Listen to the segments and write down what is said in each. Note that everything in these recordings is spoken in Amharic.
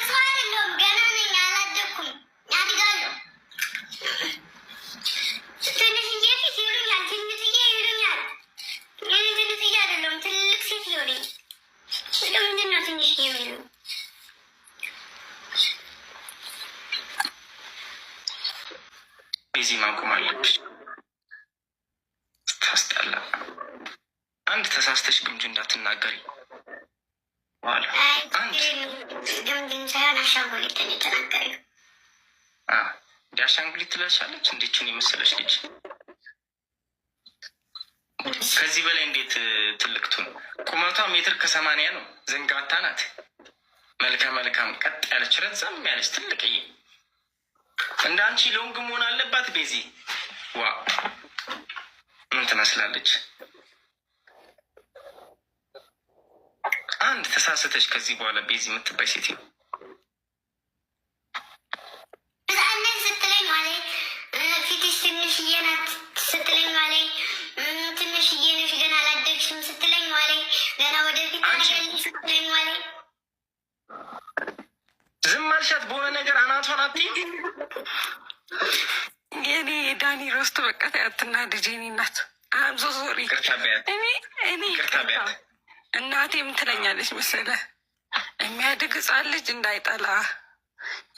ሰው አይደለሁም፣ ገና ነኝ፣ አላደኩም፣ ያድጋለሁ። ትንሽዬ ፊት ይሉኛል፣ ትንሽዬ ይሉኛል። እኔ ትንሽዬ አይደለሁም፣ ትልቅ ሴት ይሉኝ። ለምንድን ነው ትንሽዬ የሚሉ? ቤዚ ማቆም አለብሽ። ታስጠላ። አንድ ተሳስተሽ ግምጅ እንዳትናገሪ። ግምጅን ሳይሆን አሻንጉሊት ተናገሪ። እንደ አሻንጉሊት ትለሻለች። እንዴችን የመሰለች ልጅ ከዚህ በላይ እንዴት ትልቅቱ ነው? ቁመቷ 1.80 ነው። ዘንጋታ ናት። መልከ መልካም ቀጥ ያለች ረዘም ያለች ትልቅዬ። እንደ አንቺ ሎንግ መሆን አለባት ቤዚ። ዋ ምን ትመስላለች? አንድ ተሳስተሽ ከዚህ በኋላ ቤዚ የምትባይ ሴት ነው። ስትለኝ ማለት ፊትሽ ትንሽዬ ናት ስትለኝ ማለት ትንሽዬ ነሽ ገና አላደግሽም ስትለኝ ማለት ገና ወደፊት አገልሽ ስትለኝ ማለት ዝም አልሻት። በሆነ ነገር አናቷን አትይም። የኔ ዳኒ ሮስት በቃ ታያትና ልጄኒ ናት። አምሶ ሶሪ እኔ እናቴ ምን ትለኛለች መሰለህ? የሚያድግ ሕፃን ልጅ እንዳይጠላ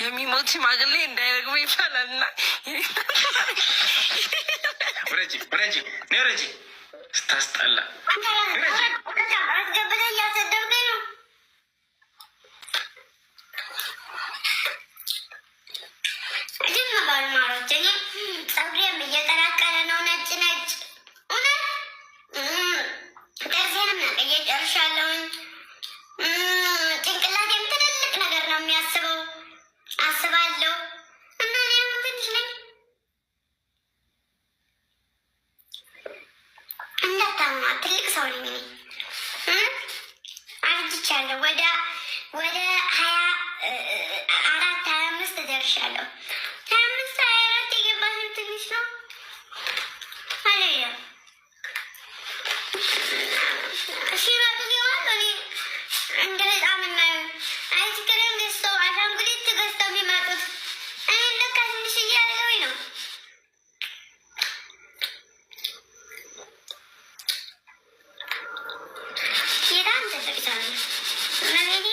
የሚሞት ሽማግሌ እንዳይረግበ ይባላል። እና ረጂ ስታስጠላ አስገብተ እያሰደብከኝ ነው። ግን ባልማሮች እኔ ፀጉሬም እየጠራቀለ ነው፣ ነጭ ነጭ እውነት ጥርሴንም ነቅዬ ጨርሻለሁኝ። ጭንቅላቴም ትልልቅ ነገር ነው የሚያስበው አስባለሁ። እና እኔም ትንሽ ነኝ። እንዳታምኗ ትልቅ ሰው ነኝ እኔ። አርጅቻለሁ። ወደ 24 25 ደርሻለሁ። 25 24 የገባኝ ትንሽ ነው አለያ ሲመጡ ቢሆን እኔ እንደ በጣም እናየው አይስክሬም ገዝተው አሻንጉሊት ገዝተው የሚመጡት እኔ ለካ ትንሽዬ ያለውኝ ነው። በጣም ትልቅ ሰው ነው። እመቤቴ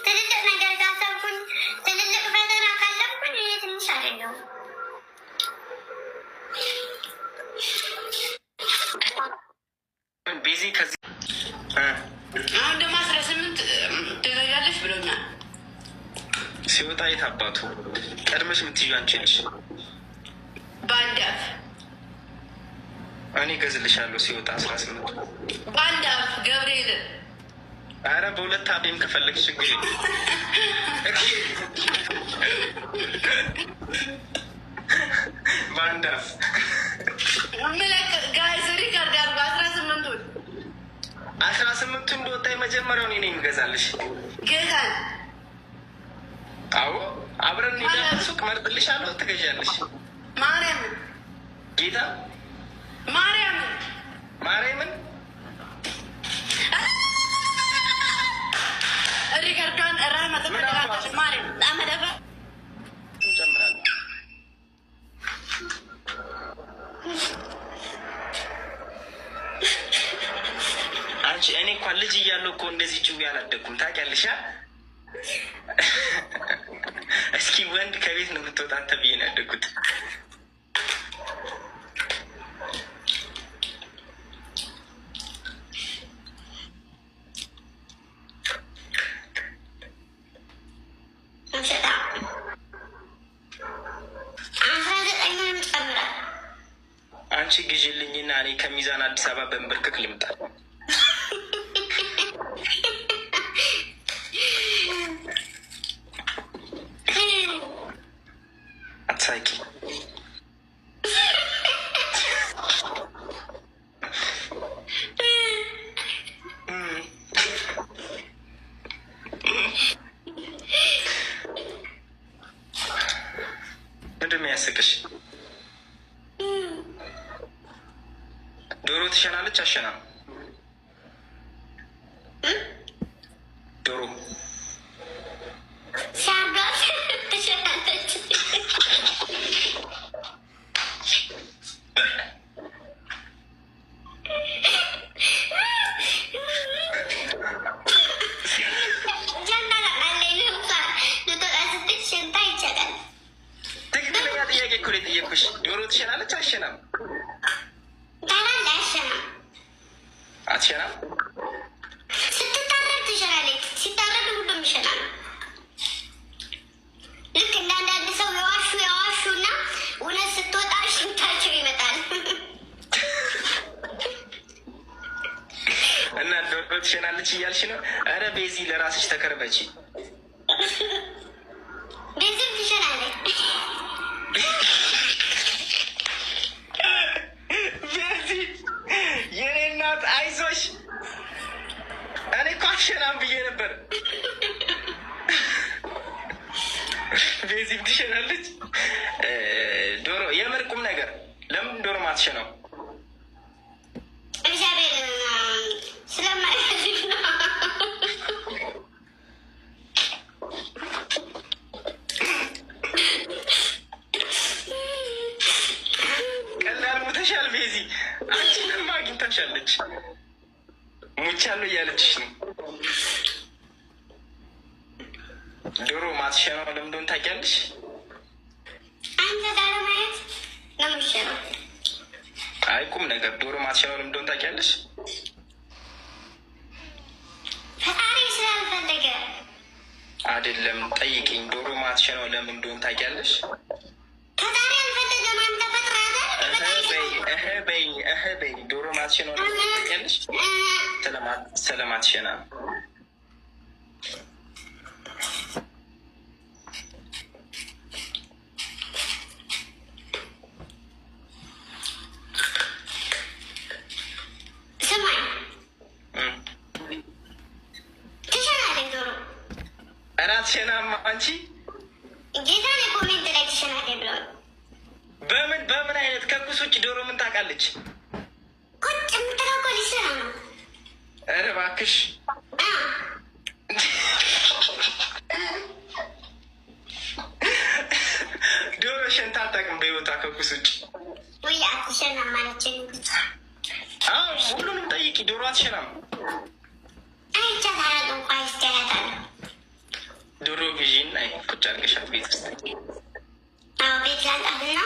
ትልልቅ ነገር ካሰብኩኝ ትልልቅ ፈተና ካለብኩኝ እኔ ትንሽ አይደለሁም። ቤዚ ከዚህ አሁን ደግሞ 18 ትገዛለች ብሎኛል። ሲወጣ የት አባቱ ቀድመሽ የምትይዩ አንቺ ነሽ። በአንድ አፍ እኔ እገዝልሻለሁ። ሲወጣ 18 በአንድ አፍ ገብርኤል። አረ በሁለት አፌም ከፈለግሽ ችግር በአንድ አፍ ጋይስ ሪካርድ አድርጎ 18ቱ እንደወጣ የመጀመሪያውን እኔ የምገዛልሽ። ጌታን አዎ አብረን እንሄዳለን። ሱቅ መርጥልሻለሁ፣ ትገዣለሽ። ማርያምን ጌታ ማርያምን ሪካርዷን ራህመት ማርያም አመደባ እንጨምራለን። አንቺ እኔ እንኳን ልጅ እያለሁ እኮ እንደዚህ ጭው ያላደኩም ታውቂያለሽ። እስኪ ወንድ ከቤት ነው የምትወጣ ተብዬ ነው ያደግኩት። አንቺ ግዢልኝና እኔ ከሚዛን አዲስ አበባ በንብርክክ ልምጣ። አትሳቂ። ምንድን ነው ያስቅሽ? ዶሮ ትሸናለች አሸና ዶሮ ሲያርዷት ትሸናለች። ትክክለኛ ጥያቄ እኮ ነው የጠየኩሽ። ዶሮ ትሸናለች አትሸናም? አትሸናም። ስትታረድ ትሸናለች። ሲታረድ ሁሉም ይሸናል። ልክ እንደ አንዳንድ ሰው የዋሹ እና እውነት ስትወጣ ሽንታቸው ይመጣል። እና ዶሮ ትሸናለች እያልሽ ነው? ኧረ ቤዚ ለራስሽ ተከርበች። ቤዝም ትሸናለች። ቤዚ የኔ እናት አይዞሽ። እኔ እኮ አትሸናም ብዬ ነበር። ቤዚም ትሸናለች። ዶሮ የምር ቁም ነገር። ለምን ዶሮ ማትሸናው? እግዚአብሔር ስለማይፈልግ ነው። ቀላል ሙተሻል ቤዚ። አንቺንም አግኝታሻለች። ሙቻለሁ እያለችሽ ነው። ዶሮ ማትሸናው ለምን እንደሆነ ታውቂያለሽ? አንተ ዳር ማየት ነው የሚሻለው። አይ ቁም ነገር። ዶሮ ማትሸናው ለምን እንደሆነ ታውቂያለሽ? ፈጣሪ ስላልፈለገ አይደለም፣ ጠይቂኝ። ዶሮ ማትሸናው ለምን እንደሆነ ታውቂያለሽ? ፈጣሪ አልፈለገም። አንተ ፈጥረህ በይ። ዶሮ ማትሸናው ለምን እንደሆነ ታውቂያለሽ? ስለማትሸና። ስማኝ፣ ትሸናለች ዶሮ። ኧረ አትሸናም አንቺ። ጌታ ላይ ኮሜንት ላይ ትሸናለች ብለዋል። በምን አይነት ከኩስ ውጭ ዶሮ ምን ታውቃለች? ቁጭ የምትለው እኮ ሊሰራ ነው። ኧረ እባክሽ ዶሮ ሸንታ አታውቅም በሕይወቷ ከኩስ ውጭ። ወይ አትሸናም ማለችን። ሁሉንም ጠይቂ። ዶሮ አትሸናም። አይቻት አላውቅም። ቆይ እስኪ አያታለሁ። ዶሮ ግዢን አይ ቁጭ አድርገሻት ቤት ውስጥ። አዎ ቤት ላጣትና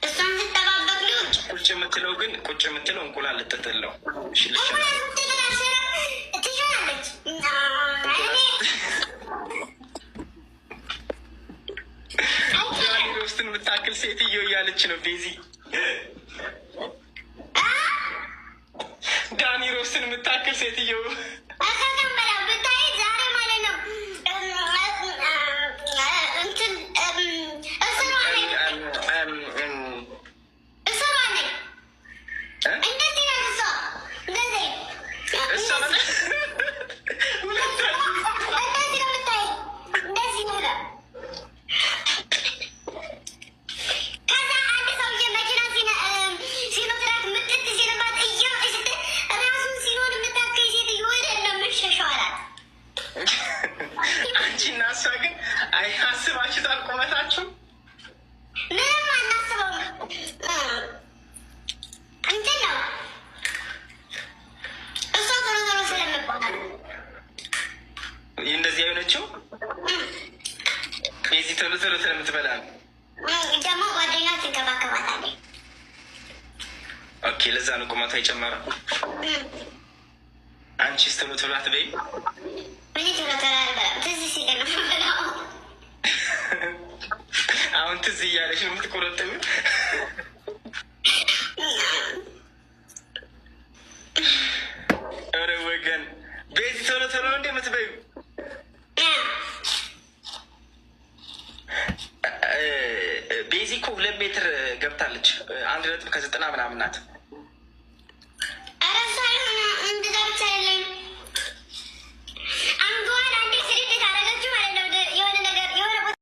እሷን ስጠባበቅ ነው። ቁጭ የምትለው ግን እንቁላል ልትጥለው ትሸናለች። ዳኒ ሮስትን የምታክል ሴትዮ እያለች ነው ቤዚ። ዳኒ ሮስትን የምታክል ሴትዮ ብታይ ዛሬ ማለት ነው እንትን እንደዚህ ነው እሷ እንደዚህ አንቺና እሷ ግን አስባችሁታል ቁመታችሁ? ምንም አናስበውም። እንትን ነው እሷ ቶሎ ቶሎ ስለምባል እንደዚህ የሆነችው ቤዚ ቶሎ ቶሎ ስለምትበላ ነው። ደግሞ ጓደኛ ትንከባከባታለች። ኦኬ፣ ለዛ ነው ቁመቷ የጨመረው። አንቺስ ቶሎ ቶሎ አትበይም? ምን ቶሎ ቶሎ አልበላም። ትዝ ሲል ነው የምበላው። አሁን ትዝ እያለች ነው የምትቆረጥም። ኧረ ወገን ቤዚ ቶሎ ቶሎ እንደ የምትበዩ ቤዚ እኮ 2 ሜትር ገብታለች። 1.90 ምናምን ናት።